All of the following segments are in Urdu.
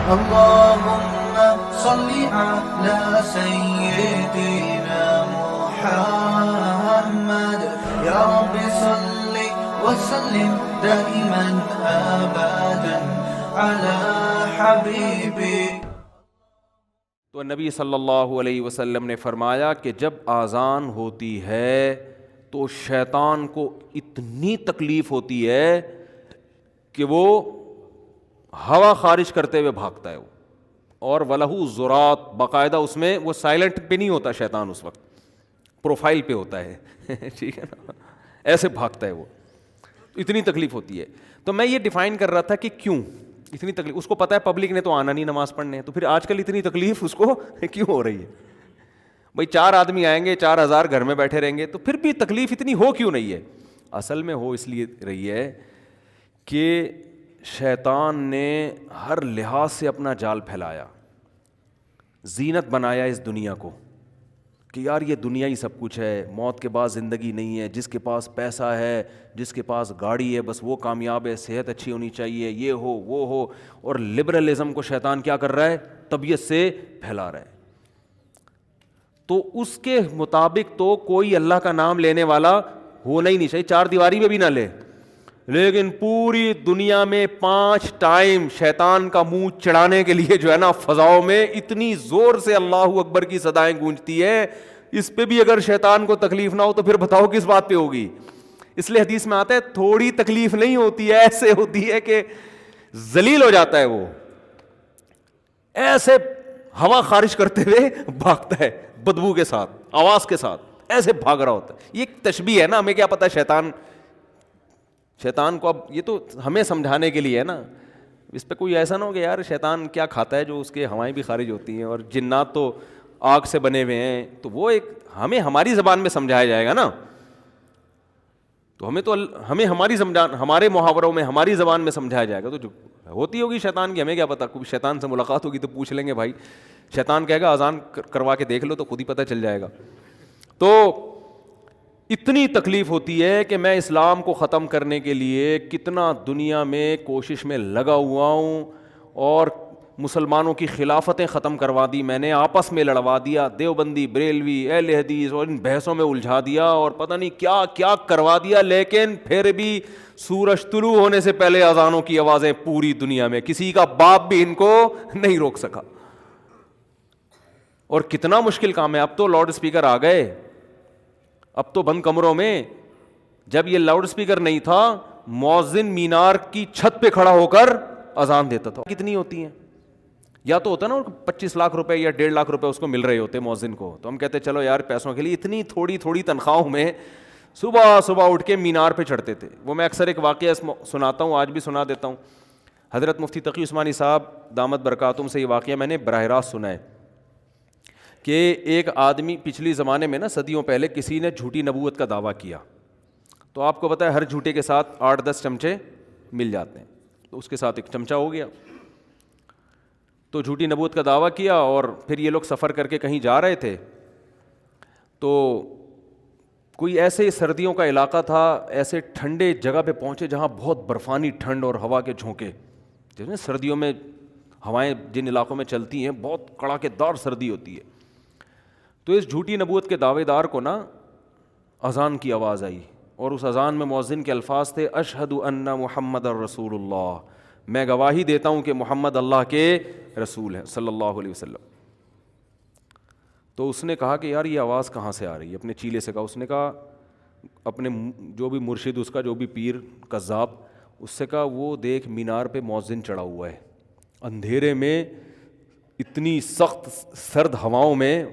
اللهم صل على سيدنا محمد يا رب صل وسلم دائما ابدا على حبيبي. تو نبی صلی اللہ علیہ وسلم نے فرمایا کہ جب آذان ہوتی ہے تو شیطان کو اتنی تکلیف ہوتی ہے کہ وہ ہوا خارج کرتے ہوئے بھاگتا ہے وہ، اور وَلَهُ ذُرَات، باقاعدہ اس میں وہ سائلنٹ پہ نہیں ہوتا شیطان، اس وقت پروفائل پہ ہوتا ہے ٹھیک ہے نا، ایسے بھاگتا ہے وہ، اتنی تکلیف ہوتی ہے. تو میں یہ ڈیفائن کر رہا تھا کہ کیوں اتنی تکلیف. اس کو پتہ ہے پبلک نے تو آنا نہیں نماز پڑھنے، تو پھر آج کل اتنی تکلیف اس کو کیوں ہو رہی ہے؟ بھائی 4 آدمی آئیں گے، 4000 گھر میں بیٹھے رہیں گے، تو پھر بھی تکلیف اتنی ہو کیوں نہیں ہے؟ اصل میں ہو اس لیے رہی ہے کہ شیطان نے ہر لحاظ سے اپنا جال پھیلایا، زینت بنایا اس دنیا کو کہ یار یہ دنیا ہی سب کچھ ہے، موت کے بعد زندگی نہیں ہے، جس کے پاس پیسہ ہے، جس کے پاس گاڑی ہے، بس وہ کامیاب ہے، صحت اچھی ہونی چاہیے، یہ ہو وہ ہو. اور لبرلزم کو شیطان کیا کر رہا ہے؟ طبیعت سے پھیلا رہا ہے. تو اس کے مطابق تو کوئی اللہ کا نام لینے والا ہونا ہی نہیں چاہیے، 4 دیواری میں بھی نہ لے، لیکن پوری دنیا میں 5 ٹائم شیطان کا منہ چڑھانے کے لیے جو ہے نا فضاؤں میں اتنی زور سے اللہ اکبر کی صدائیں گونجتی ہے، اس پہ بھی اگر شیطان کو تکلیف نہ ہو تو پھر بتاؤ کس بات پہ ہوگی؟ اس لیے حدیث میں آتا ہے تھوڑی تکلیف نہیں ہوتی ہے، ایسے ہوتی ہے کہ ذلیل ہو جاتا ہے، وہ ایسے ہوا خارج کرتے ہوئے بھاگتا ہے، بدبو کے ساتھ، آواز کے ساتھ ایسے بھاگ رہا ہوتا ہے. یہ ایک تشبیہ ہے نا، ہمیں کیا پتا شیطان کو، اب یہ تو ہمیں سمجھانے کے لیے ہے نا، اس پہ کوئی ایسا نہ ہو کہ یار شیطان کیا کھاتا ہے جو اس کے ہوائیں بھی خارج ہوتی ہیں، اور جنات تو آگ سے بنے ہوئے ہیں، تو وہ ایک ہمیں ہماری زبان میں سمجھایا جائے گا نا. تو ہمیں ہمارے محاوروں میں ہماری زبان میں سمجھایا جائے گا. تو جو ہوتی ہوگی شیطان کی ہمیں کیا پتا، کوئی شیطان سے ملاقات ہوگی تو پوچھ لیں گے بھائی، شیطان کہے گا اذان کروا کے دیکھ لو تو خود ہی پتہ چل جائے گا. تو اتنی تکلیف ہوتی ہے کہ میں اسلام کو ختم کرنے کے لیے کتنا دنیا میں کوشش میں لگا ہوا ہوں، اور مسلمانوں کی خلافتیں ختم کروا دی میں نے، آپس میں لڑوا دیا، دیوبندی بریلوی اہل حدیث اور ان بحثوں میں الجھا دیا، اور پتہ نہیں کیا کیا کروا دیا، لیکن پھر بھی سورج طلوع ہونے سے پہلے اذانوں کی آوازیں پوری دنیا میں، کسی کا باپ بھی ان کو نہیں روک سکا. اور کتنا مشکل کام ہے. اب تو لاؤڈ اسپیکر آ گئے، اب تو بند کمروں میں، جب یہ لاؤڈ اسپیکر نہیں تھا مؤذن مینار کی چھت پہ کھڑا ہو کر اذان دیتا تھا. کتنی ہوتی ہیں؟ یا تو ہوتا نا 25 لاکھ روپے یا 1.5 لاکھ روپے اس کو مل رہے ہوتے مؤذن کو، تو ہم کہتے چلو یار پیسوں کے لیے اتنی تھوڑی تنخواہوں میں صبح اٹھ کے مینار پہ چڑھتے تھے. وہ میں اکثر ایک واقعہ سناتا ہوں، آج بھی سنا دیتا ہوں. حضرت مفتی تقی عثمانی صاحب دامت برکاتہم سے یہ واقعہ میں نے براہ راست سنا ہے کہ ایک آدمی پچھلی زمانے میں نا صدیوں پہلے کسی نے جھوٹی نبوت کا دعویٰ کیا، تو آپ کو پتہ ہے ہر جھوٹے کے ساتھ 8-10 چمچے مل جاتے ہیں، تو اس کے ساتھ ایک چمچہ ہو گیا. تو جھوٹی نبوت کا دعویٰ کیا، اور پھر یہ لوگ سفر کر کے کہیں جا رہے تھے، تو کوئی ایسے سردیوں کا علاقہ تھا، ایسے ٹھنڈے جگہ پہ پہنچے جہاں بہت برفانی ٹھنڈ اور ہوا کے جھونکے، جیسے سردیوں میں ہوائیں جن علاقوں میں چلتی ہیں بہت کڑاکے دار سردی ہوتی ہے. تو اس جھوٹی نبوت کے دعوے دار کو نا اذان کی آواز آئی، اور اس اذان میں مؤذن کے الفاظ تھے اشہد ان محمد الرسول اللہ، میں گواہی دیتا ہوں کہ محمد اللہ کے رسول ہیں صلی اللہ علیہ وسلم. تو اس نے کہا کہ یار یہ آواز کہاں سے آ رہی ہے، اپنے چیلے سے کہا. اس نے کہا اپنے جو بھی مرشد اس کا، جو بھی پیر کذاب، اس سے کہا وہ دیکھ مینار پہ مؤذن چڑھا ہوا ہے اندھیرے میں، اتنی سخت سرد ہواؤں میں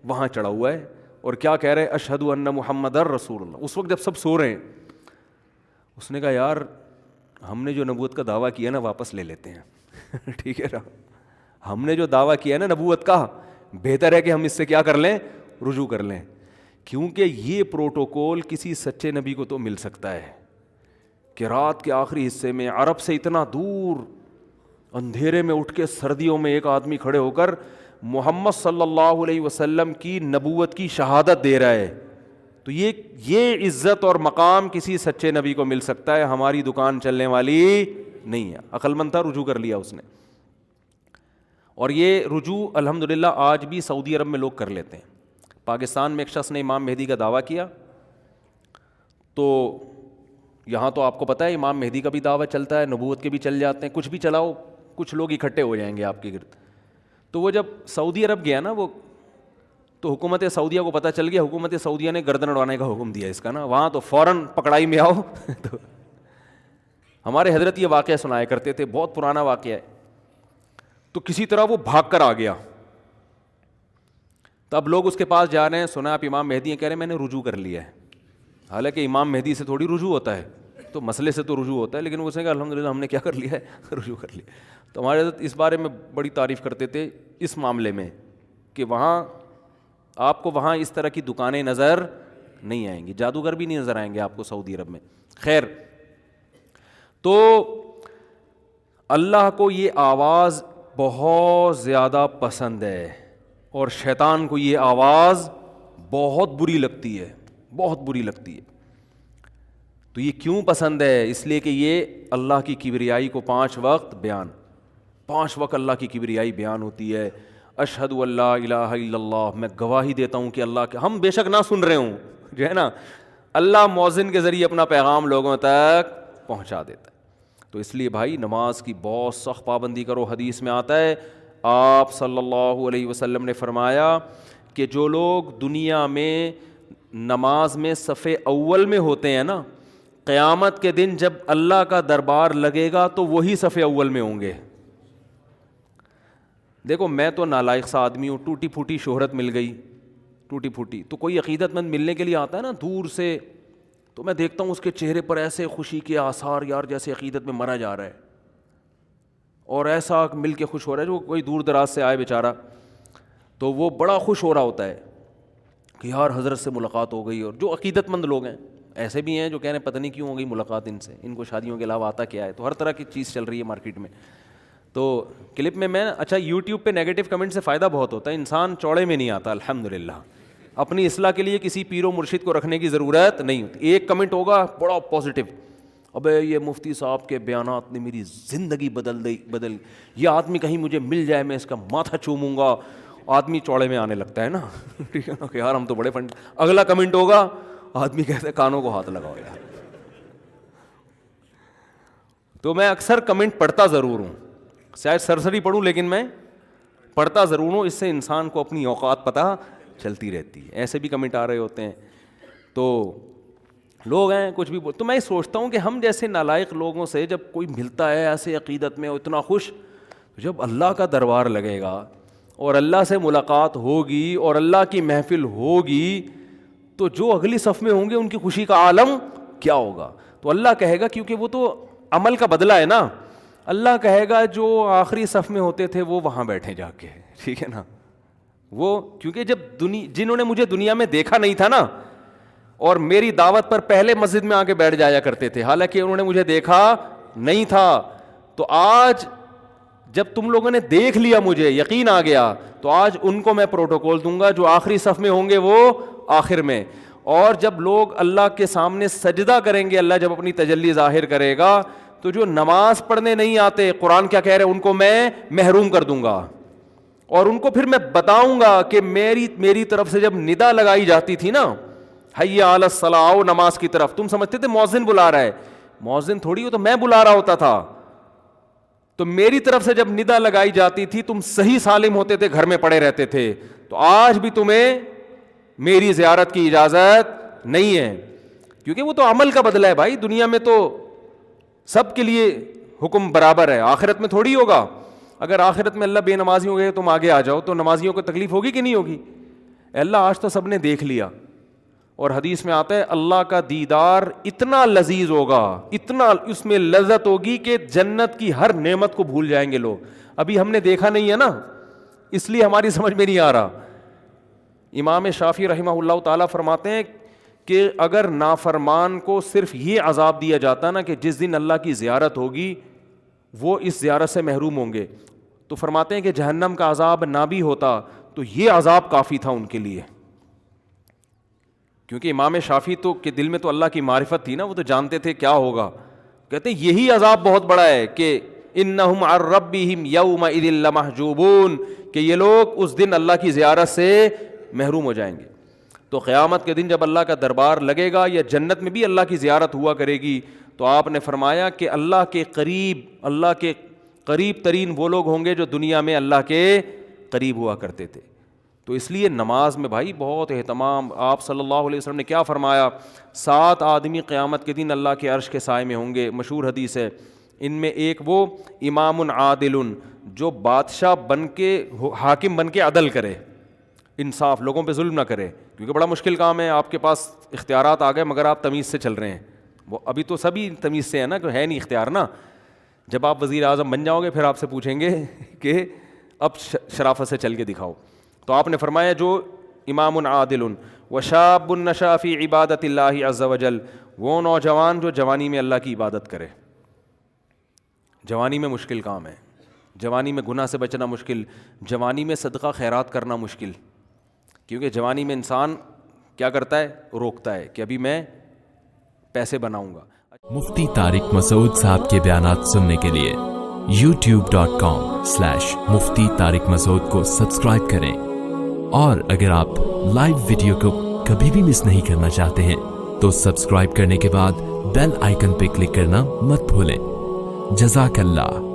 وہاں چڑھا ہوا ہے، اور کیا کہہ رہے اشہد ان محمد الرسول اللہ. اس وقت جب سب سو رہے ہیں، اس نے کہا یار ہم نے جو نبوت کا دعویٰ کیا نا واپس لے لیتے ہیں ٹھیک ہے نا، ہم نے جو دعویٰ کیا نا نبوت کا، بہتر ہے کہ ہم اس سے کیا کر لیں، رجوع کر لیں، کیونکہ یہ پروٹوکول کسی سچے نبی کو تو مل سکتا ہے کہ رات کے آخری حصے میں عرب سے اتنا دور اندھیرے میں اٹھ کے سردیوں میں ایک آدمی کھڑے ہو کر محمد صلی اللہ علیہ وسلم کی نبوت کی شہادت دے رہا ہے. تو یہ عزت اور مقام کسی سچے نبی کو مل سکتا ہے، ہماری دکان چلنے والی نہیں ہے. عقل مند تھا، رجوع کر لیا اس نے. اور یہ رجوع الحمدللہ آج بھی سعودی عرب میں لوگ کر لیتے ہیں. پاکستان میں ایک شخص نے امام مہدی کا دعویٰ کیا, تو یہاں تو آپ کو پتہ ہے امام مہدی کا بھی دعویٰ چلتا ہے, نبوت کے بھی چل جاتے ہیں, کچھ بھی چلاؤ کچھ لوگ اکٹھے ہو جائیں گے آپ کے گرد. تو وہ جب سعودی عرب گیا نا, وہ تو حکومت سعودیہ کو پتہ چل گیا, حکومت سعودیہ نے گردن اڑانے کا حکم دیا اس کا نا, وہاں تو فوراً پکڑائی میں آؤ. تو ہمارے حضرت یہ واقعہ سنایا کرتے تھے, بہت پرانا واقعہ ہے. تو کسی طرح وہ بھاگ کر آ گیا. تو اب لوگ اس کے پاس جا رہے ہیں, سنا آپ امام مہدی ہیں, کہہ رہے ہیں میں نے رجوع کر لیا ہے. حالانکہ امام مہدی سے تھوڑی رجوع ہوتا ہے, تو مسئلے سے تو رجوع ہوتا ہے, لیکن وہ کہا الحمدللہ ہم نے کیا کر لیا ہے, رجوع کر لیا. تو ہمارے حضرت اس بارے میں بڑی تعریف کرتے تھے اس معاملے میں کہ وہاں آپ کو وہاں اس طرح کی دکانیں نظر نہیں آئیں گی, جادوگر بھی نہیں نظر آئیں گے آپ کو سعودی عرب میں. خیر, تو اللہ کو یہ آواز بہت زیادہ پسند ہے اور شیطان کو یہ آواز بہت بری لگتی ہے, بہت بری لگتی ہے. تو یہ کیوں پسند ہے؟ اس لیے کہ یہ اللہ کی کبریائی کو 5 وقت بیان, 5 وقت اللہ کی کبریائی بیان ہوتی ہے. اشہد ان لا الہ الا اللہ, میں گواہی دیتا ہوں کہ اللہ کے, ہم بے شک نہ سن رہے ہوں جو ہے نا, اللہ مؤذن کے ذریعے اپنا پیغام لوگوں تک پہنچا دیتا ہے. تو اس لیے بھائی نماز کی بہت سخت پابندی کرو. حدیث میں آتا ہے آپ صلی اللہ علیہ وسلم نے فرمایا کہ جو لوگ دنیا میں نماز میں صف اول میں ہوتے ہیں نا, قیامت کے دن جب اللہ کا دربار لگے گا تو وہی صف اول میں ہوں گے. دیکھو میں تو نالائق سا آدمی ہوں, ٹوٹی پھوٹی شہرت مل گئی, ٹوٹی پھوٹی, تو کوئی عقیدت مند ملنے کے لیے آتا ہے نا دور سے, تو میں دیکھتا ہوں اس کے چہرے پر ایسے خوشی کے آثار, یار جیسے عقیدت میں مرا جا رہا ہے, اور ایسا مل کے خوش ہو رہا ہے. جو کوئی دور دراز سے آئے بیچارہ, تو وہ بڑا خوش ہو رہا ہوتا ہے کہ یار حضرت سے ملاقات ہو گئی. اور جو عقیدت مند لوگ ہیں, ایسے بھی ہیں جو کہہ رہے ہیں پتہ نہیں کیوں ہو گئی ملاقات ان سے, ان کو شادیوں کے علاوہ آتا کیا ہے. تو ہر طرح کی چیز چل رہی ہے مارکیٹ میں. تو کلپ میں اچھا یوٹیوب پہ نیگیٹو کمنٹ سے فائدہ بہت ہوتا ہے, انسان چوڑے میں نہیں آتا الحمدللہ. اپنی اصلاح کے لیے کسی پیر و مرشد کو رکھنے کی ضرورت نہیں ہوتی. ایک کمنٹ ہوگا بڑا پازیٹیو, ابے یہ مفتی صاحب کے بیانات نے میری زندگی بدل, یہ آدمی کہیں مجھے مل جائے میں اس کا ماتھا چوموں گا. آدمی چوڑے میں آنے لگتا ہے نا, ٹھیک ہے نا کہ یار ہم تو بڑے فنڈ. اگلا کمنٹ ہوگا, آدمی کہتے ہیں کانوں کو ہاتھ لگاؤ یار. تو میں اکثر کمنٹ پڑھتا ضرور ہوں, شاید سرسری پڑھوں لیکن میں پڑھتا ضرور ہوں. اس سے انسان کو اپنی اوقات پتہ چلتی رہتی ہے. ایسے بھی کمنٹ آ رہے ہوتے ہیں, تو لوگ ہیں کچھ بھی تو میں سوچتا ہوں کہ ہم جیسے نالائق لوگوں سے جب کوئی ملتا ہے ایسے عقیدت میں اتنا خوش, جب اللہ کا دربار لگے گا اور اللہ سے ملاقات ہوگی اور اللہ کی محفل ہوگی, تو جو اگلی صف میں ہوں گے ان کی خوشی کا عالم کیا ہوگا. تو اللہ کہے گا, کیونکہ وہ تو عمل کا بدلہ ہے نا, اللہ کہے گا جو آخری صف میں ہوتے تھے وہ وہاں بیٹھے جا کے, ٹھیک ہے نا. وہ کیونکہ جب جنہوں نے مجھے دنیا میں دیکھا نہیں تھا نا, اور میری دعوت پر پہلے مسجد میں آ کے بیٹھ جایا کرتے تھے, حالانکہ انہوں نے مجھے دیکھا نہیں تھا, تو آج جب تم لوگوں نے دیکھ لیا, مجھے یقین آ گیا, تو آج ان کو میں پروٹوکول دوں گا جو آخری صف میں ہوں گے وہ آخر میں. اور جب لوگ اللہ کے سامنے سجدہ کریں گے, اللہ جب اپنی تجلی ظاہر کرے گا, تو جو نماز پڑھنے نہیں آتے, قرآن کیا کہہ رہے ہیں, ان کو میں محروم کر دوں گا. اور ان کو پھر میں بتاؤں گا کہ میری طرف سے جب ندا لگائی جاتی تھی نا, حی علی الصلاۃ, آؤ نماز کی طرف, تم سمجھتے تھے مؤذن بلا رہا ہے, مؤذن تھوڑی ہو, تو میں بلا رہا ہوتا تھا. تو میری طرف سے جب ندا لگائی جاتی تھی, تم صحیح سالم ہوتے تھے, گھر میں پڑے رہتے تھے. تو آج بھی تمہیں میری زیارت کی اجازت نہیں ہے, کیونکہ وہ تو عمل کا بدلہ ہے بھائی. دنیا میں تو سب کے لیے حکم برابر ہے, آخرت میں تھوڑی ہوگا. اگر آخرت میں اللہ بے نمازی ہو گئے تم آگے آ جاؤ, تو نمازیوں کو تکلیف ہوگی کہ نہیں ہوگی؟ اللہ آج تو سب نے دیکھ لیا. اور حدیث میں آتا ہے اللہ کا دیدار اتنا لذیذ ہوگا, اتنا اس میں لذت ہوگی کہ جنت کی ہر نعمت کو بھول جائیں گے لوگ. ابھی ہم نے دیکھا نہیں ہے نا, اس لیے ہماری سمجھ میں نہیں آ رہا. امام شافعی رحمہ اللہ تعالیٰ فرماتے ہیں کہ اگر نافرمان کو صرف یہ عذاب دیا جاتا نا کہ جس دن اللہ کی زیارت ہوگی وہ اس زیارت سے محروم ہوں گے, تو فرماتے ہیں کہ جہنم کا عذاب نہ بھی ہوتا تو یہ عذاب کافی تھا ان کے لیے. کیونکہ امام شافعی تو کے دل میں تو اللہ کی معرفت تھی نا, وہ تو جانتے تھے کیا ہوگا. کہتے ہیں یہی عذاب بہت بڑا ہے کہ انہم عن ربہم یومئذ لمحجوبون، کہ یہ لوگ اس دن اللہ کی زیارت سے محروم ہو جائیں گے. تو قیامت کے دن جب اللہ کا دربار لگے گا، یا جنت میں بھی اللہ کی زیارت ہوا کرے گی، تو آپ نے فرمایا کہ اللہ کے قریب ترین وہ لوگ ہوں گے جو دنیا میں اللہ کے قریب ہوا کرتے تھے. تو اس لیے نماز میں بھائی بہت اہتمام. آپ صلی اللہ علیہ وسلم نے کیا فرمایا؟ 7 آدمی قیامت کے دن اللہ کے عرش کے سائے میں ہوں گے، مشہور حدیث ہے. ان میں ایک وہ امام عادل، جو بادشاہ بن کے حاکم بن کے عدل کرے، انصاف، لوگوں پہ ظلم نہ کرے، کیونکہ بڑا مشکل کام ہے. آپ کے پاس اختیارات آ گئے مگر آپ تمیز سے چل رہے ہیں. وہ ابھی تو سبھی تمیز سے ہے نا، کہ ہے نہیں اختیار نا. جب آپ وزیر اعظم بن جاؤ گے پھر آپ سے پوچھیں گے کہ اب شرافت سے چل کے دکھاؤ. تو آپ نے فرمایا جو امام عادل وشاب نشأ فی عبادت اللہ عز وجل، وہ نوجوان جو جوانی میں اللہ کی عبادت کرے. جوانی میں مشکل کام ہے، جوانی میں گناہ سے بچنا مشکل، جوانی میں صدقہ خیرات کرنا مشکل، کیونکہ جوانی میں انسان کیا کرتا ہے؟ روکتا ہے کہ ابھی میں پیسے بناؤں گا. مفتی طارق مسعود صاحب کے بیانات سننے کے لیے youtube.com/مفتی طارق مسعود کو سبسکرائب کریں، اور اگر آپ لائیو ویڈیو کو کبھی بھی مس نہیں کرنا چاہتے ہیں تو سبسکرائب کرنے کے بعد بیل آئیکن پہ کلک کرنا مت بھولیں. جزاک اللہ.